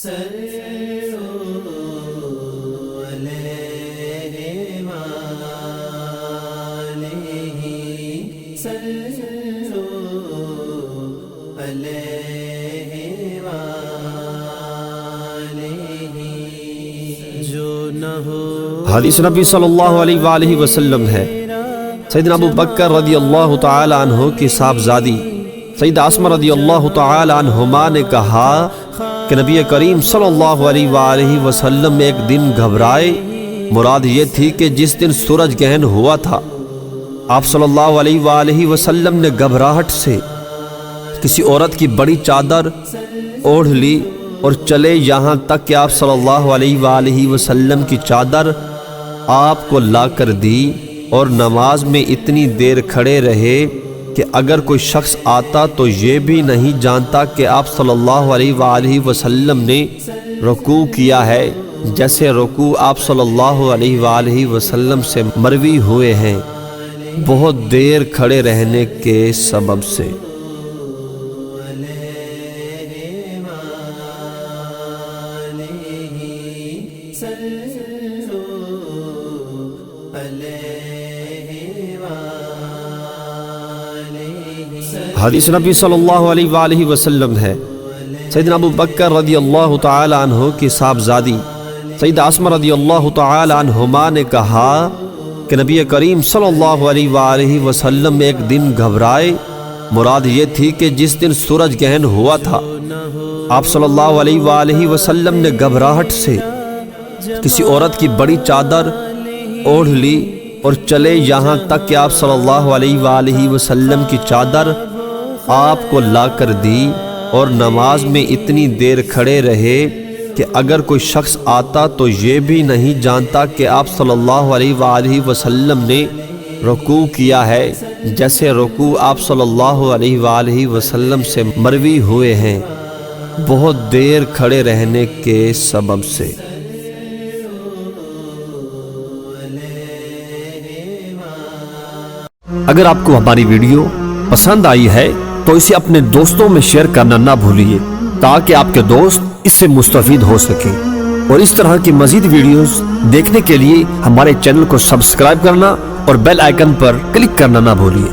حدیث نبی صلی اللہ علیہ وآلہ وسلم ہے، سیدنا ابو بکر رضی اللہ تعالی عنہ کی صاحبزادی سیدہ اسماء رضی اللہ تعالی عنہما نے کہا کہ نبی کریم صلی اللہ علیہ وآلہ وسلم ایک دن گھبرائے۔ مراد یہ تھی کہ جس دن سورج گرہن ہوا تھا، آپ صلی اللہ علیہ وآلہ وسلم نے گھبراہٹ سے کسی عورت کی بڑی چادر اوڑھ لی اور چلے، یہاں تک کہ آپ صلی اللہ علیہ وآلہ وسلم کی چادر آپ کو لا کر دی اور نماز میں اتنی دیر کھڑے رہے کہ اگر کوئی شخص آتا تو یہ بھی نہیں جانتا کہ آپ صلی اللہ علیہ وآلہ وسلم نے رکوع کیا ہے، جیسے رکوع آپ صلی اللہ علیہ وآلہ وسلم سے مروی ہوئے ہیں، بہت دیر کھڑے رہنے کے سبب سے۔ حدیث نبی صلی اللہ علیہ وآلہ وسلم ہے، سیدنا ابو بکر رضی اللہ تعالی عنہ کی صاحبزادی سیدہ اسماء رضی اللہ تعالی عنہما نے کہا کہ نبی کریم صلی اللہ علیہ وآلہ وسلم ایک دن گھبرائے۔ مراد یہ تھی کہ جس دن سورج گرہن ہوا تھا، آپ صلی اللہ علیہ وآلہ وسلم نے گھبراہٹ سے کسی عورت کی بڑی چادر اوڑھ لی اور چلے، یہاں تک کہ آپ صلی اللہ علیہ وآلہ وسلم کی چادر آپ کو لا کر دی اور نماز میں اتنی دیر کھڑے رہے کہ اگر کوئی شخص آتا تو یہ بھی نہیں جانتا کہ آپ صلی اللہ علیہ وآلہ وسلم نے رکوع کیا ہے، جیسے رکوع آپ صلی اللہ علیہ وآلہ وسلم سے مروی ہوئے ہیں، بہت دیر کھڑے رہنے کے سبب سے۔ اگر آپ کو ہماری ویڈیو پسند آئی ہے تو اسے اپنے دوستوں میں شیئر کرنا نہ بھولیے تاکہ آپ کے دوست اس سے مستفید ہو سکیں، اور اس طرح کی مزید ویڈیوز دیکھنے کے لیے ہمارے چینل کو سبسکرائب کرنا اور بیل آئیکن پر کلک کرنا نہ بھولیے۔